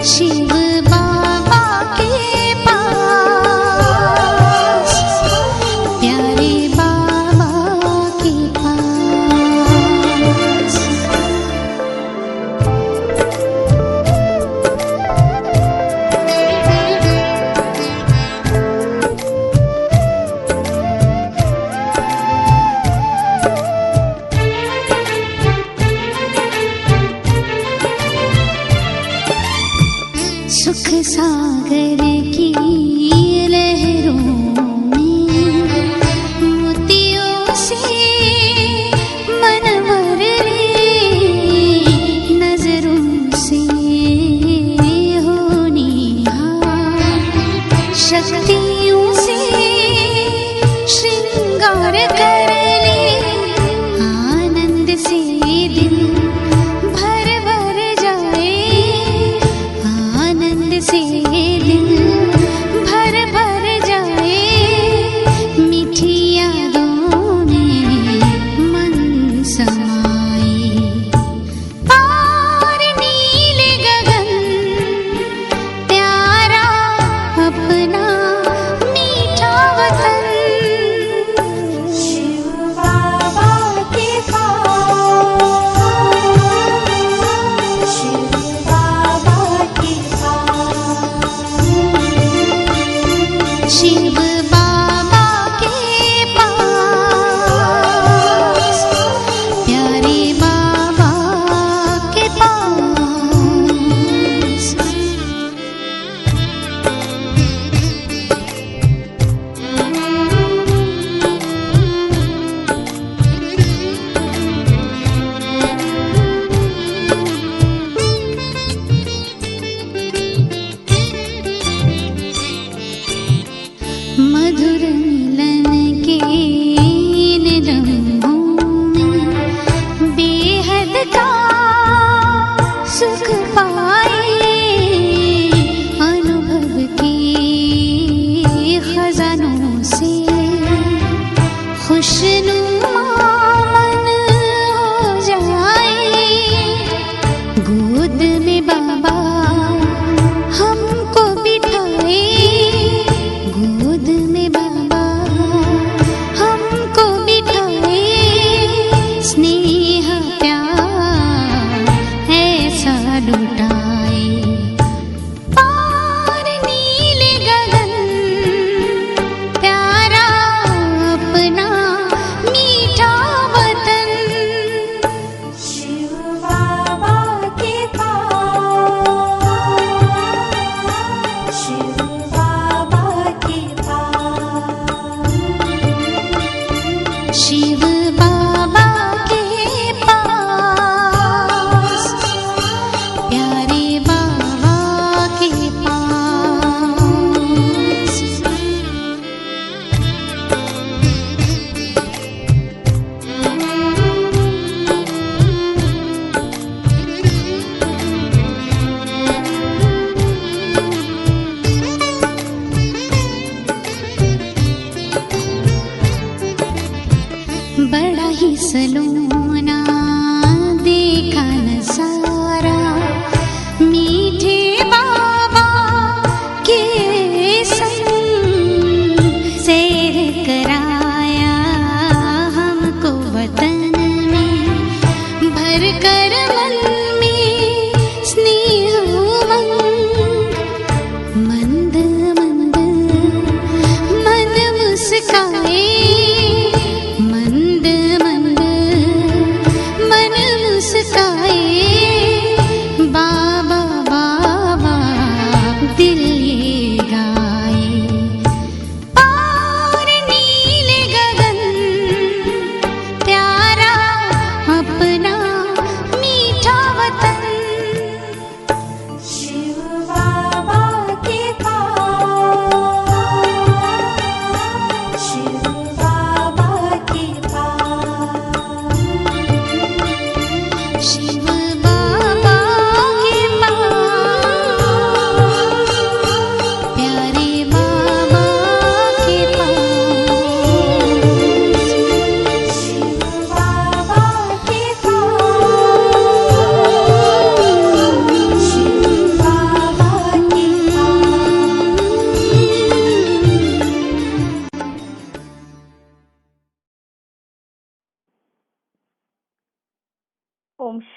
शिव बाबा के पास, प्यारे बाबा के पास। सुख सागर की लहरों में मोतियों से मन भर ले, नजरों से हो निहार, शक्तियों से श्रृंगार कर ले, आनंद से दिल भर भर जाए, आनंद से दिल भर भर जाए, मीठी यादों में मन समाए। पार नीले गगन प्यारा अपना मीठा वतन, शिव बाबा के पास, शिव बाबा के शिव बाबा के पास, प्यारे बाबा के पास। मधुर मिलन के इन लम्हों में बेहद का सुख पाए, अनुभव के खजानों से खुशनुमा मन हो जाए, गोद में बाबा हमको बिठाए, गोद में बाबा हमको बिठाए, स्नेह प्यार ऐसा लुटाए। पार नीले गगन प्यारा अपना मीठा वतन, शिव बाबा के पास, शिव बाबा के पास, शिव बाबा के पास, प्यारे बाबा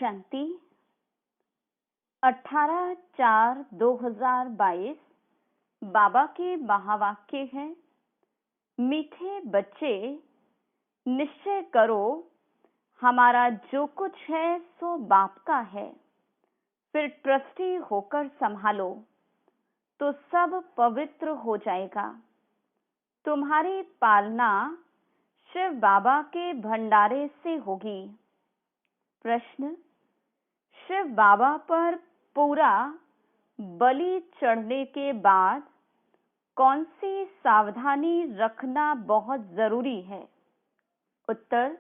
शांति। 18/4/2022 बाबा के महावाक्य हैं, मीठे बच्चे निश्चय करो हमारा जो कुछ है सो बाप का है, फिर ट्रस्टी होकर संभालो तो सब पवित्र हो जाएगा। तुम्हारी पालना शिव बाबा के भंडारे से होगी। प्रश्न, शिव बाबा पर पूरा बलि चढ़ने के बाद कौन सी सावधानी रखना बहुत जरूरी है? उत्तर,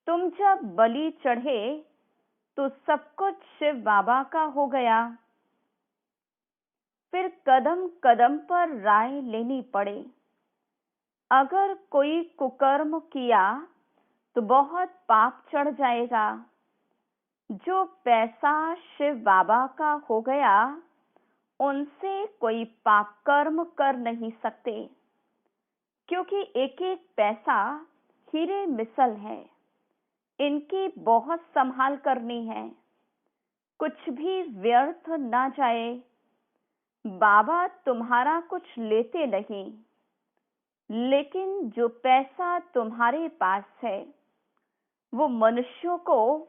तुम जब बलि चढ़े तो सब कुछ शिव बाबा का हो गया। फिर कदम कदम पर राय लेनी पड़े। अगर कोई कुकर्म किया तो बहुत पाप चढ़ जाएगा। जो पैसा शिव बाबा का हो गया उनसे कोई पाप कर्म कर नहीं सकते, क्योंकि एक एक पैसा हीरे मिसल है। इनकी बहुत संभाल करनी है, कुछ भी व्यर्थ ना जाए। बाबा तुम्हारा कुछ लेते नहीं, लेकिन जो पैसा तुम्हारे पास है वो मनुष्यों को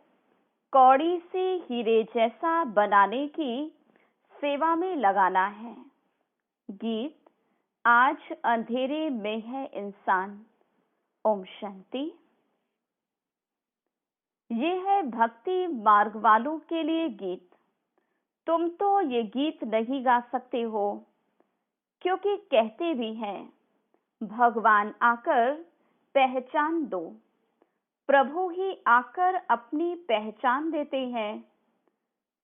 कौड़ी से हीरे जैसा बनाने की सेवा में लगाना है। गीत, आज अंधेरे में है इंसान। ओम शांति। ये है भक्ति मार्ग वालों के लिए गीत। तुम तो ये गीत नहीं गा सकते हो, क्योंकि कहते भी हैं भगवान आकर पहचान दो। प्रभु ही आकर अपनी पहचान देते हैं।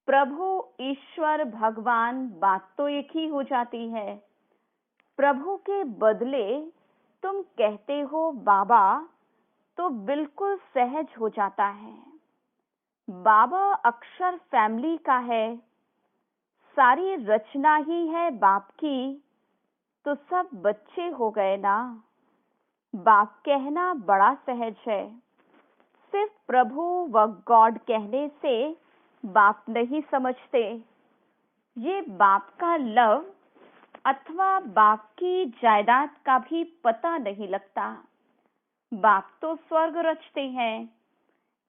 प्रभु ईश्वर भगवान बात तो एक ही हो जाती है। प्रभु के बदले तुम कहते हो बाबा तो बिल्कुल सहज हो जाता है। बाबा अक्षर फैमिली का है, सारी रचना ही है बाप की, तो सब बच्चे हो गए ना। बाप कहना बड़ा सहज है, सिर्फ प्रभु व गॉड कहने से बाप नहीं समझते। ये बाप का लव अथवा बाप की जायदाद का भी पता नहीं लगता। बाप तो स्वर्ग रचते हैं,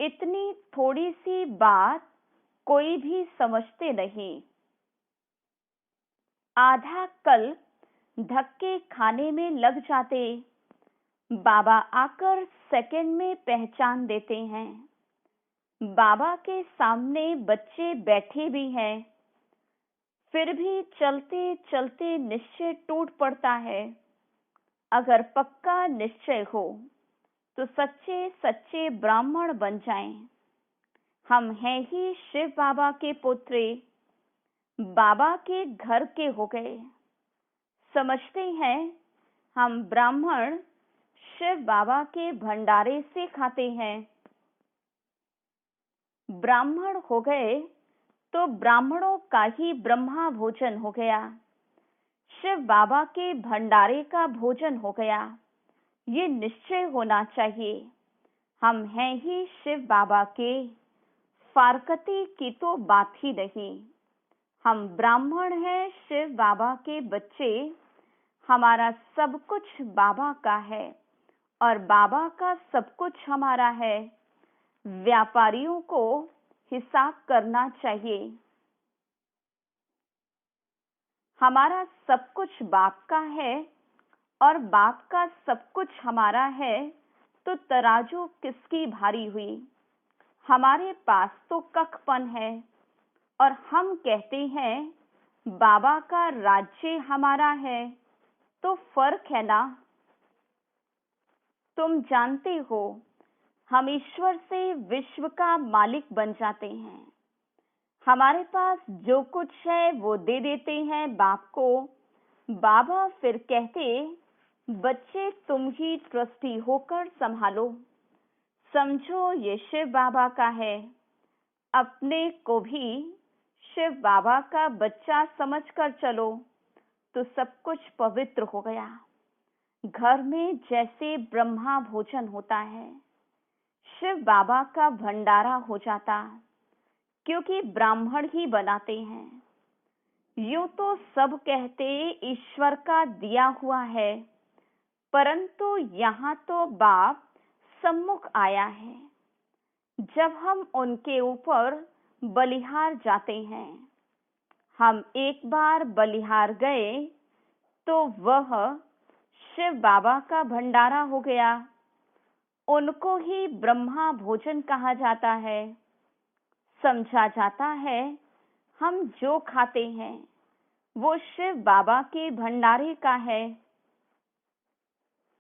इतनी थोड़ी सी बात कोई भी समझते नहीं। आधा कल धक्के खाने में लग जाते, बाबा आकर सेकंड में पहचान देते हैं। बाबा के सामने बच्चे बैठे भी हैं, फिर भी चलते चलते निश्चय टूट पड़ता है। अगर पक्का निश्चय हो तो सच्चे सच्चे ब्राह्मण बन जाएं। हम हैं ही शिव बाबा के पुत्र, बाबा के घर के हो गए। समझते हैं हम ब्राह्मण शिव बाबा के भंडारे से खाते हैं। ब्राह्मण हो गए तो ब्राह्मणों का ही ब्रह्मा भोजन हो गया, शिव बाबा के भंडारे का भोजन हो गया। ये निश्चय होना चाहिए हम हैं ही शिव बाबा के, फारकती की तो बात ही नहीं। हम ब्राह्मण हैं शिव बाबा के बच्चे, हमारा सब कुछ बाबा का है और बाबा का सब कुछ हमारा है। व्यापारियों को हिसाब करना चाहिए। हमारा सब कुछ बाप का है और बाप का सब कुछ हमारा है, तो तराजू किसकी भारी हुई? हमारे पास तो कखपन है और हम कहते हैं बाबा का राज्य हमारा है, तो फर्क है ना। तुम जानते हो हम ईश्वर से विश्व का मालिक बन जाते हैं। हमारे पास जो कुछ है वो दे देते हैं बाप को। बाबा फिर कहते बच्चे तुम ही ट्रस्टी होकर संभालो, समझो ये शिव बाबा का है। अपने को भी शिव बाबा का बच्चा समझकर चलो तो सब कुछ पवित्र हो गया। घर में जैसे ब्रह्मा भोजन होता है, शिव बाबा का भंडारा हो जाता। क्योंकि ब्राह्मण ही बनाते हैं। यूं तो सब कहते ईश्वर का दिया हुआ है, परंतु यहाँ तो बाप सम्मुख आया है। जब हम उनके ऊपर बलिहार जाते हैं, हम एक बार बलिहार गए तो वह शिव बाबा का भंडारा हो गया। उनको ही ब्रह्मा भोजन कहा जाता है। समझा जाता है हम जो खाते हैं वो शिव बाबा के भंडारे का है।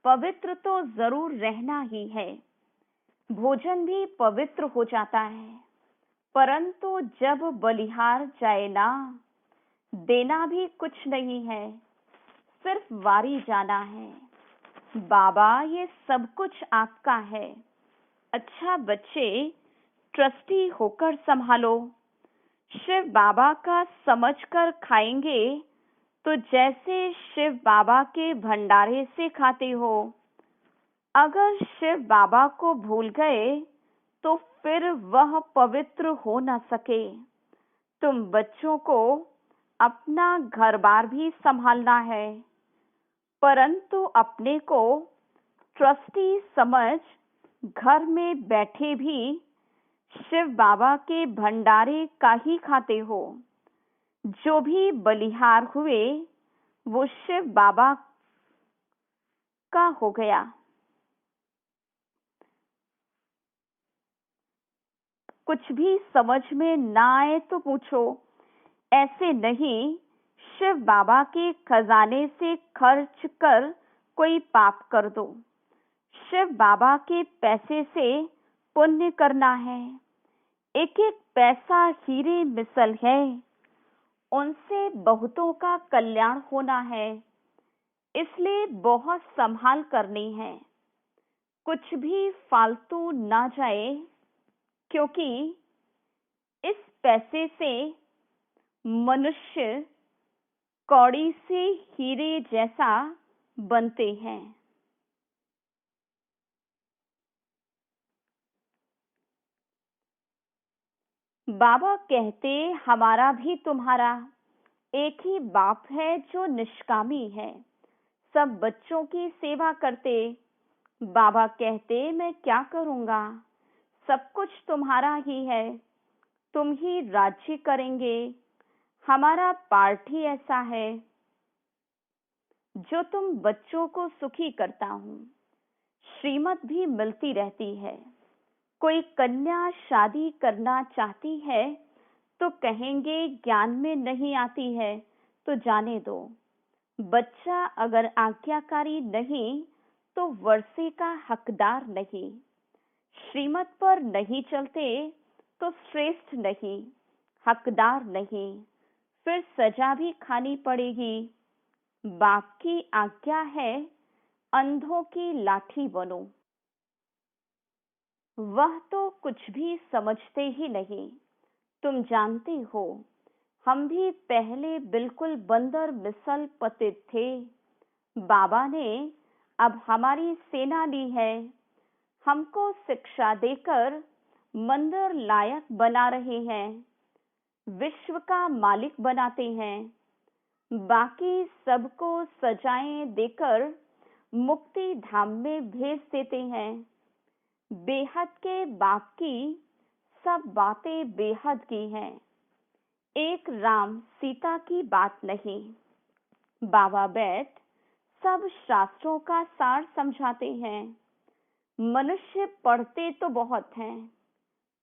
पवित्र तो जरूर रहना ही है, भोजन भी पवित्र हो जाता है, परंतु जब बलिहार जाए ना, देना भी कुछ नहीं है, सिर्फ वारी जाना है। बाबा ये सब कुछ आपका है। अच्छा बच्चे, ट्रस्टी होकर संभालो। शिव बाबा का समझकर खाएंगे तो जैसे शिव बाबा के भंडारे से खाते हो। अगर शिव बाबा को भूल गए तो फिर वह पवित्र हो न सके। तुम बच्चों को अपना घर बार भी संभालना है, परंतु अपने को ट्रस्टी समझ घर में बैठे भी शिव बाबा के भंडारे का ही खाते हो। जो भी बलिहार हुए वो शिव बाबा का हो गया। कुछ भी समझ में ना आए तो पूछो, ऐसे नहीं शिव बाबा के खजाने से खर्च कर कोई पाप कर दो। शिव बाबा के पैसे से पुण्य करना है। एक एक पैसा हीरे मिसल है, उनसे बहुतों का कल्याण होना है। इसलिए बहुत संभाल करनी है, कुछ भी फालतू ना जाए, क्योंकि इस पैसे से मनुष्य कौड़ी से हीरे जैसा बनते हैं। बाबा कहते हमारा भी तुम्हारा एक ही बाप है जो निष्कामी है, सब बच्चों की सेवा करते। बाबा कहते मैं क्या करूंगा, सब कुछ तुम्हारा ही है, तुम ही राज्य करेंगे। हमारा पार्ट ही ऐसा है जो तुम बच्चों को सुखी करता हूँ। श्रीमत भी मिलती रहती है। कोई कन्या शादी करना चाहती है तो कहेंगे ज्ञान में नहीं आती है तो जाने दो। बच्चा अगर आज्ञाकारी नहीं तो वर्षे का हकदार नहीं। श्रीमत पर नहीं चलते तो श्रेष्ठ नहीं, हकदार नहीं, फिर सजा भी खानी पड़ेगी। बाप की आज्ञा है अंधों की लाठी बनो। वह तो कुछ भी समझते ही नहीं। तुम जानते हो हम भी पहले बिल्कुल बंदर मिसल पतित थे। बाबा ने अब हमारी सेना ली है, हमको शिक्षा देकर मंदिर लायक बना रहे हैं, विश्व का मालिक बनाते हैं। बाकी सबको सजाएं देकर मुक्ति धाम में भेज देते हैं। बेहद के बाप की सब बातें बेहद की हैं, एक राम सीता की बात नहीं। बाबा बैठ सब शास्त्रों का सार समझाते हैं। मनुष्य पढ़ते तो बहुत हैं,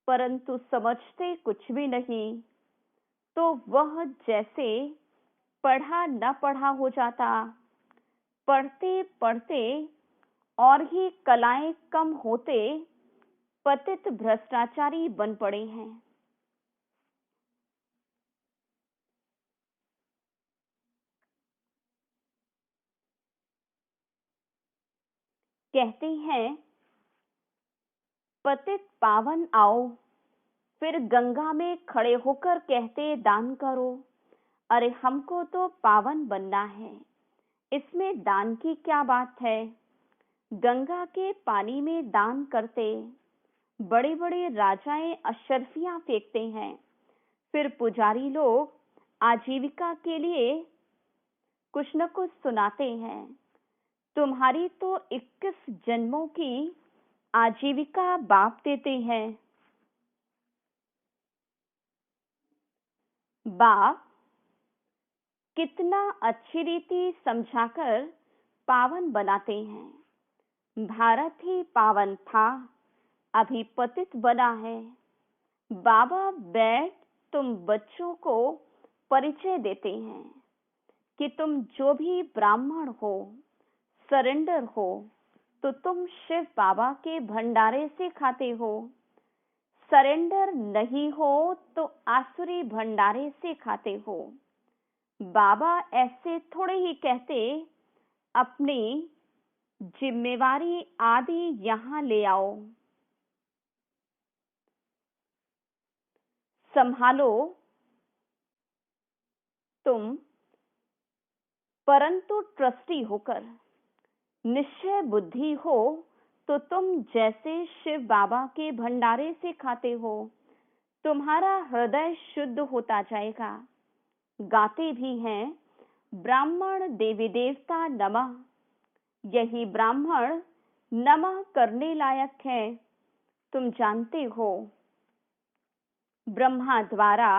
परंतु समझते कुछ भी नहीं। तो वह जैसे पढ़ा न पढ़ा हो जाता। पढ़ते पढ़ते और ही कलाएं कम होते पतित भ्रष्टाचारी बन पड़े हैं। कहते हैं पतित पावन आओ, फिर गंगा में खड़े होकर कहते दान करो। अरे हमको तो पावन बनना है, इसमें दान की क्या बात है। गंगा के पानी में दान करते, बड़े बड़े राजाएं अशर्फियां फेंकते हैं, फिर पुजारी लोग आजीविका के लिए कुछ न कुछ सुनाते हैं। तुम्हारी तो 21 जन्मों की आजीविका बाप देते हैं। बाप कितना अच्छी रीति समझाकर पावन बनाते हैं। भारत ही पावन था, अभी पतित बना है। बाबा बैठ तुम बच्चों को परिचय देते हैं कि तुम जो भी ब्राह्मण हो, सरेंडर हो, तो तुम शिव बाबा के भंडारे से खाते हो। सरेंडर नहीं हो तो आसुरी भंडारे से खाते हो। बाबा ऐसे थोड़े ही कहते, अपनी जिम्मेवारी आदि यहाँ ले आओ, संभालो तुम, परंतु ट्रस्टी होकर निश्चय बुद्धि हो तो तुम जैसे शिव बाबा के भंडारे से खाते हो, तुम्हारा हृदय शुद्ध होता जाएगा। गाते भी हैं, ब्राह्मण देवी देवता नमः। यही ब्राह्मण नमः करने लायक है। तुम जानते हो, ब्रह्मा द्वारा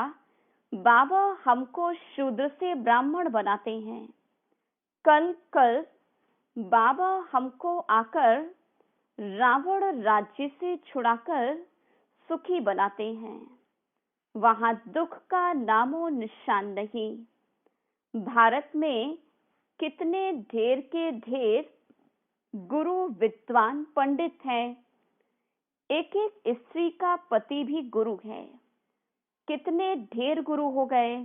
बाबा हमको शूद्र से ब्राह्मण बनाते हैं। कल कल बाबा हमको आकर रावण राज्य से छुड़ाकर सुखी बनाते हैं। वहां दुख का नामो निशान नहीं। भारत में कितने ढेर के ढेर गुरु विद्वान पंडित हैं। एक एक स्त्री का पति भी गुरु है। कितने ढेर गुरु हो गए।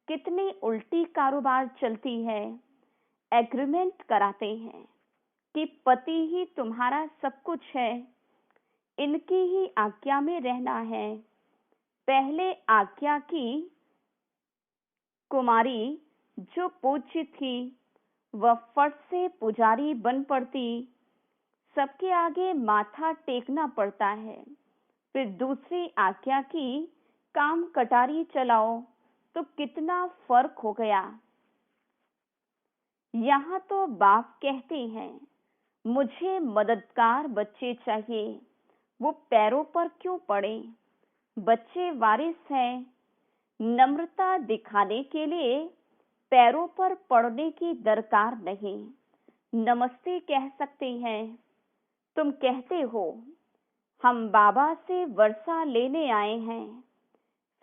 कितनी उल्टी कारोबार चलती है। एग्रीमेंट कराते हैं कि पति ही तुम्हारा सब कुछ है, इनकी ही आज्ञा में रहना है। पहले आज्ञा की कुमारी जो पूज्य थी, वह फट से पुजारी बन पड़ती। सबके आगे माथा टेकना पड़ता है। फिर दूसरी आज्ञा की काम कटारी चलाओ, तो कितना फर्क हो गया। यहाँ तो बाप कहते हैं, मुझे मददगार बच्चे चाहिए। वो पैरों पर क्यों पड़े। बच्चे वारिस हैं। नम्रता दिखाने के लिए पैरों पर पड़ने की दरकार नहीं। नमस्ते कह सकते हैं। तुम कहते हो, हम बाबा से वर्षा लेने आए हैं।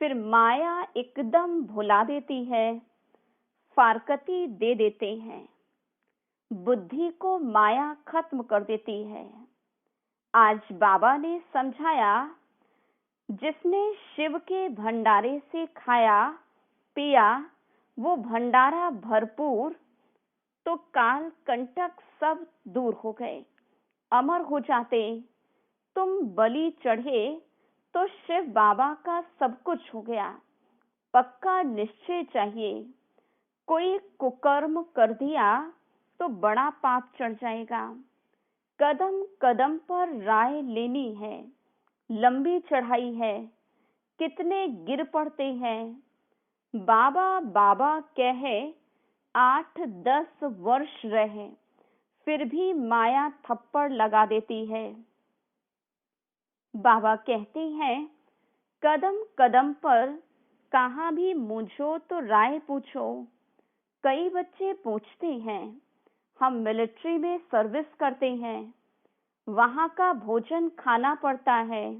फिर माया एकदम भुला देती है, फारकती दे देते हैं। बुद्धि को माया खत्म कर देती है। आज बाबा ने समझाया, जिसने शिव के भंडारे से खाया पिया, वो भंडारा भरपूर, तो काल कंटक सब दूर हो गए, अमर हो जाते। तुम बलि चढ़े तो शिव बाबा का सब कुछ हो गया। पक्का निश्चय चाहिए। कोई कुकर्म कर दिया तो बड़ा पाप चढ़ जाएगा। कदम कदम पर राय लेनी है। लंबी चढ़ाई है। कितने गिर पड़ते हैं। बाबा बाबा कहे 8-10 वर्ष रहे, फिर भी माया थप्पड़ लगा देती है। बाबा कहते हैं, कदम कदम पर कहाँ भी मूझो तो राय पूछो। कई बच्चे पूछते हैं, हम मिलिट्री में सर्विस करते हैं, वहां का भोजन खाना पड़ता है।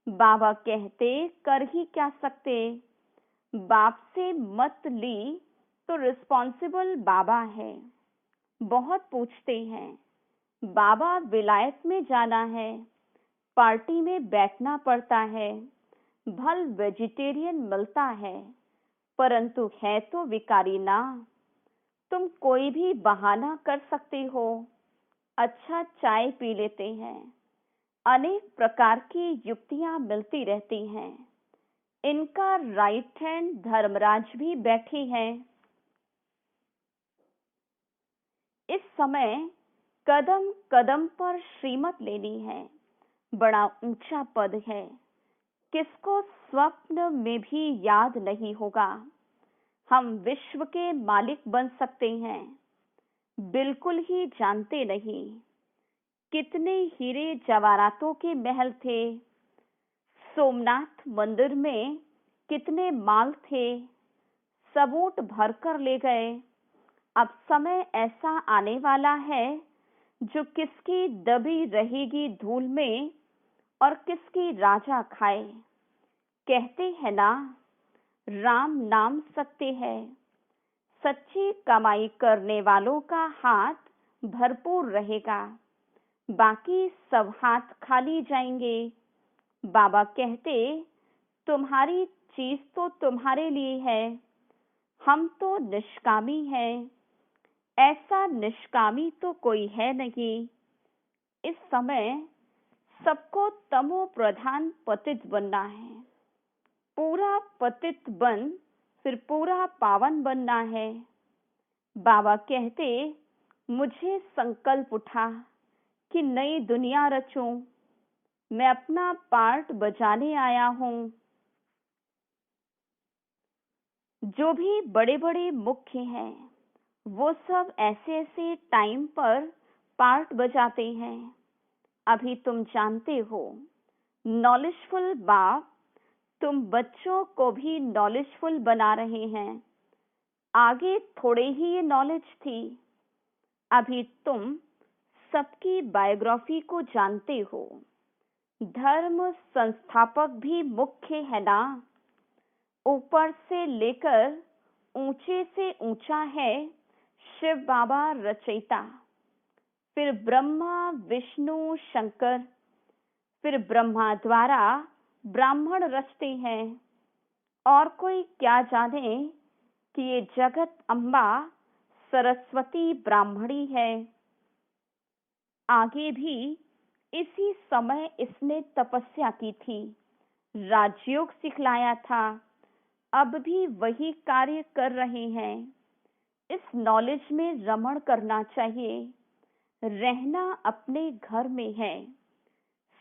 बाबा कहते, कर ही क्या सकते। बाप से मत ली तो रिस्पॉन्सिबल बाबा है। बहुत पूछते हैं, बाबा विलायत में जाना है, पार्टी में बैठना पड़ता है, भल वेजिटेरियन मिलता है, परंतु है तो विकारी ना। तुम कोई भी बहाना कर सकते हो। अच्छा चाय पी लेते हैं। अनेक प्रकार की युक्तियां मिलती रहती हैं। इनका राइट हैंड धर्मराज भी बैठे हैं। इस समय कदम कदम पर श्रीमत लेनी है। बड़ा ऊंचा पद है। किसको स्वप्न में भी याद नहीं होगा। हम विश्व के मालिक बन सकते हैं, बिल्कुल ही जानते नहीं। कितने हीरे जवाहरातों के महल थे, सोमनाथ मंदिर में कितने माल थे, सब ऊंट भर कर ले गए। अब समय ऐसा आने वाला है जो किसकी दबी रहेगी धूल में और किसकी राजा खाए। कहते हैं ना, राम नाम सत्य है। सच्ची कमाई करने वालों का हाथ भरपूर रहेगा, बाकी सब हाथ खाली जाएंगे। बाबा कहते, तुम्हारी चीज तो तुम्हारे लिए है, हम तो निष्कामी हैं। ऐसा निष्कामी तो कोई है नहीं। इस समय सबको तमो प्रधान पतित बनना है। पूरा पतित बन फिर पूरा पावन बनना है। बाबा कहते, मुझे संकल्प उठा कि नई दुनिया रचूं। मैं अपना पार्ट बजाने आया हूं। जो भी बड़े बड़े मुख्य हैं, वो सब ऐसे ऐसे टाइम पर पार्ट बजाते हैं। अभी तुम जानते हो, नॉलेजफुल बाप तुम बच्चों को भी नॉलेजफुल बना रहे हैं। आगे थोड़े ही ये नॉलेज थी, अभी तुम सबकी बायोग्राफी को जानते हो। धर्म संस्थापक भी मुख्य है ना, ऊपर से लेकर ऊंचे से ऊंचा है शिव बाबा रचयिता, फिर ब्रह्मा विष्णु शंकर, फिर ब्रह्मा द्वारा ब्राह्मण रचते हैं। और कोई क्या जाने कि ये जगत अम्बा सरस्वती ब्राह्मणी है। आगे भी इसी समय इसने तपस्या की थी, राजयोग सिखलाया था, अब भी वही कार्य कर रहे हैं। इस नॉलेज में रमण करना चाहिए। रहना अपने घर में है,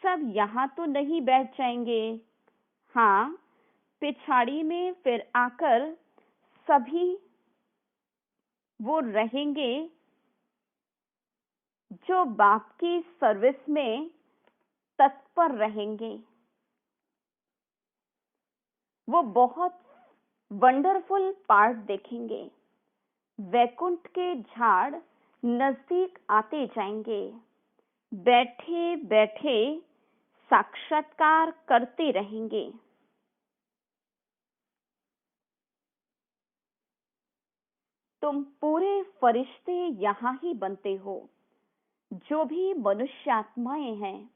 सब यहाँ तो नहीं बैठ जाएंगे। हाँ, पिछाड़ी में फिर आकर सभी वो रहेंगे जो बाप की सर्विस में तत्पर रहेंगे। वो बहुत वंडरफुल पार्ट देखेंगे। वैकुंठ के झाड़ नजदीक आते जाएंगे। बैठे बैठे साक्षात्कार करते रहेंगे। तुम पूरे फरिश्ते यहाँ ही बनते हो। जो भी मनुष्य आत्माएं हैं,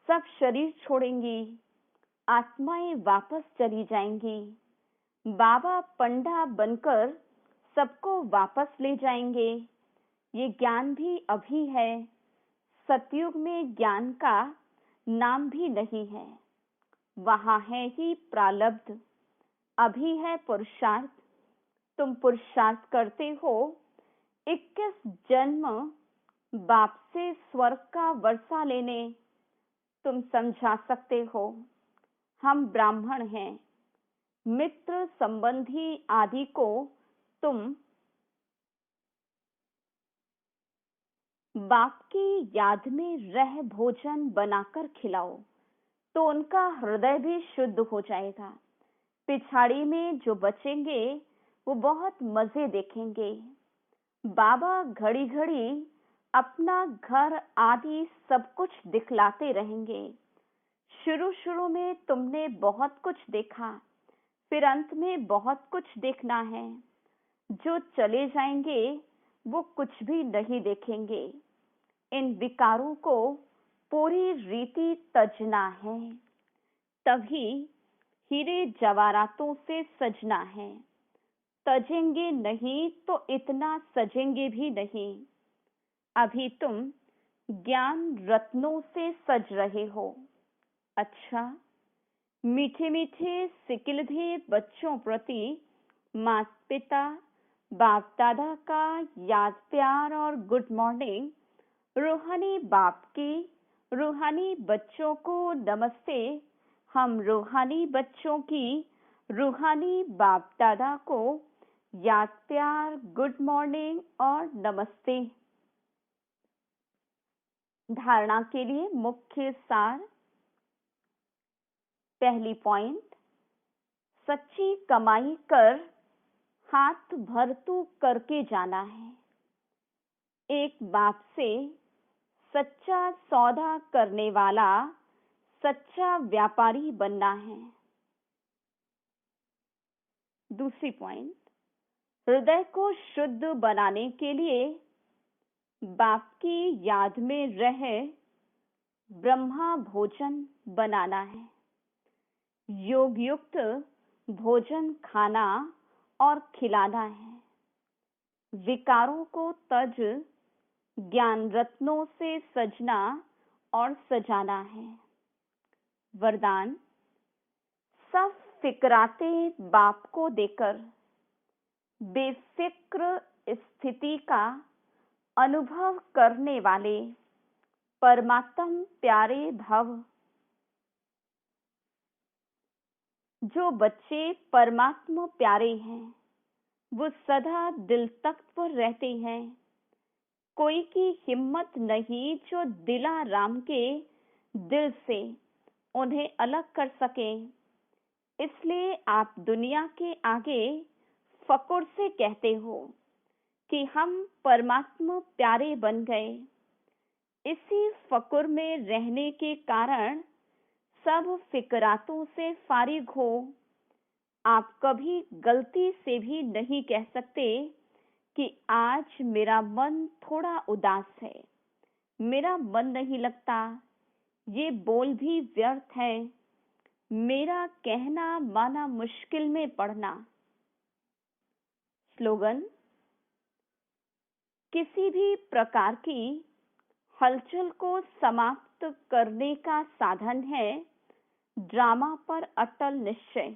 सब शरीर छोड़ेंगी, आत्माएं वापस चली जाएंगी। बाबा पंडा बनकर सबको वापस ले जाएंगे। ये ज्ञान भी अभी है। सतयुग में ज्ञान का नाम भी नहीं है, वहां है ही प्रारब्ध। अभी है पुरुषार्थ। तुम पुरुषार्थ करते हो 21 जन्म बाप से स्वर्ग का वर्षा लेने। तुम समझा सकते हो, हम ब्राह्मण हैं। मित्र संबंधी आदि को तुम बाप की याद में रह भोजन बनाकर खिलाओ, तो उनका हृदय भी शुद्ध हो जाएगा। पिछाड़ी में जो बचेंगे वो बहुत मजे देखेंगे। बाबा घड़ी घड़ी अपना घर आदि सब कुछ दिखलाते रहेंगे। शुरू शुरू में तुमने बहुत कुछ देखा, फिर अंत में बहुत कुछ देखना है। जो चले जाएंगे वो कुछ भी नहीं देखेंगे। इन विकारों को पूरी रीति तजना है, तभी हीरे जवाहरातों से सजना है। तजेंगे नहीं तो इतना सजेंगे भी नहीं। अभी तुम ज्ञान रत्नों से सज रहे हो। अच्छा, मीठे मीठे सिकिलधे बच्चों प्रति माता पिता बाप दादा का याद प्यार और गुड मॉर्निंग। रूहानी बाप की रूहानी बच्चों को नमस्ते हम रूहानी बच्चों की रूहानी बाप दादा को याद, प्यार, गुड मॉर्निंग और नमस्ते। धारणा के लिए मुख्य सार। पहली पॉइंट, सच्ची कमाई कर हाथ भरतू करके जाना है। एक बाप से सच्चा सौदा करने वाला सच्चा व्यापारी बनना है। दूसरी पॉइंट, हृदय को शुद्ध बनाने के लिए बाप की याद में रह ब्रह्मा भोजन बनाना है। योग युक्त भोजन खाना और खिलाना है। विकारों को तज ज्ञान रत्नों से सजना और सजाना है। वरदान, सब फिक्राते बाप को देकर बेफिक्र स्थिति का अनुभव करने वाले परमात्म प्यारे भव। जो बच्चे परमात्मा प्यारे हैं वो सदा दिल तख्त पर रहते हैं। कोई की हिम्मत नहीं जो दिला राम के दिल से उन्हें अलग कर सके। इसलिए आप दुनिया के आगे फकुर से कहते हो कि हम परमात्मा प्यारे बन गए। इसी फकुर में रहने के कारण सब फिक्रातों से फारिग हो। आप कभी गलती से भी नहीं कह सकते कि आज मेरा मन थोड़ा उदास है, मेरा मन नहीं लगता। ये बोल भी व्यर्थ है। मेरा कहना माना मुश्किल में पड़ना। स्लोगन, किसी भी प्रकार की हलचल को समाप्त करने का साधन है ड्रामा पर अटल निश्चय।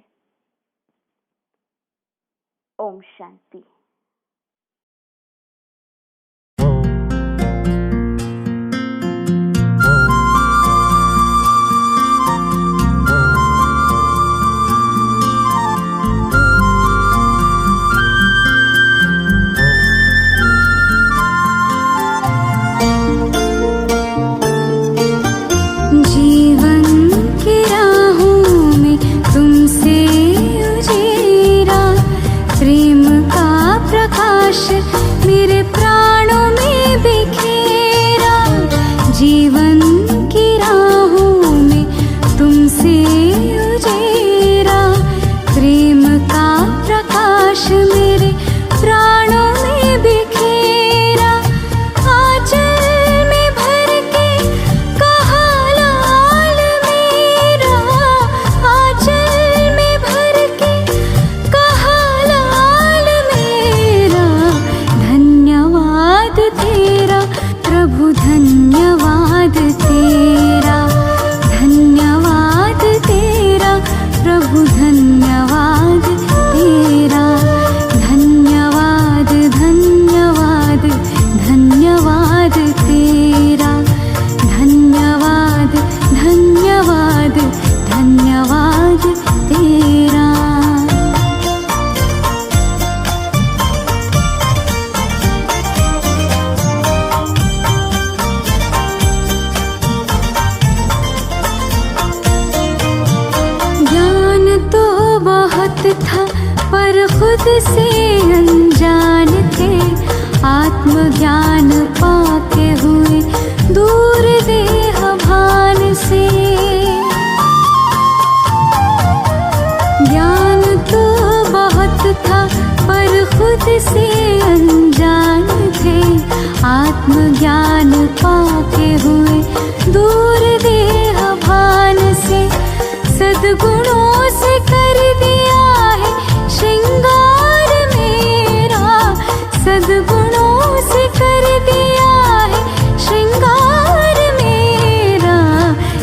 ओम शांति। मेरे प्राणों में बिखेरा, जीवन की राहों में तुमसे उजेरा। प्रेम का प्रकाश मेरे प्राणों में बिखेरा। आंचल में भर के कहा लाल मेरा, आंचल में भर के कहा लाल मेरा। धन्यवाद तेरा प्रभु, धन्यवाद तेरा, धन्यवाद तेरा प्रभु, धन्यवाद तेरा। धन्यवाद धन्यवाद धन्यवाद तेरा, धन्यवाद धन्यवाद धन्यवाद तेरा। था पर खुद से अनजान थे। आत्मज्ञान पाके हुए दूर देह भान से। ज्ञान तो बहुत था पर खुद से अनजान थे। आत्मज्ञान पाके हुए दूर देह भान से। सद्गुणों से कर दिया है श्रृंगार मेरा, सद्गुणों से कर दिया है श्रृंगार मेरा।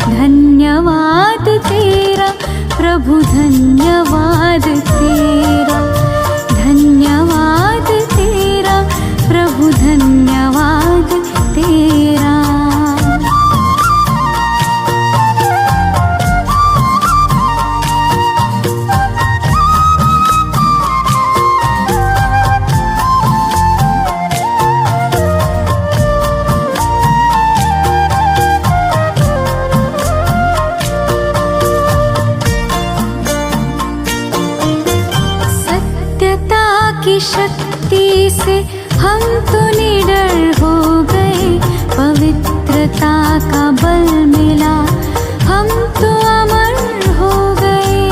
धन्यवाद तेरा प्रभु, धन्यवाद तेरा, धन्यवाद तेरा प्रभु, धन्यवाद तेरा। की शक्ति से हम तो निडर हो गए, पवित्रता का बल मिला हम तो अमर हो गए।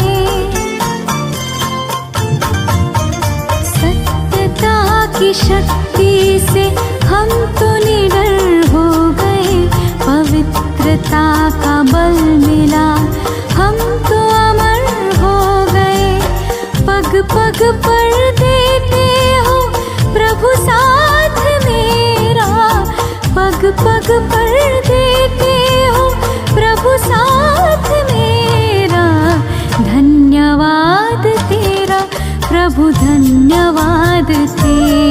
सत्यता की शक्ति से हम तो निडर हो गए, पवित्रता का बल मिला हम तो अमर हो गए। पग पग पर देते हो प्रभु साथ मेरा, पग पग पर देते हो प्रभु साथ मेरा। धन्यवाद तेरा प्रभु, धन्यवाद तेरा।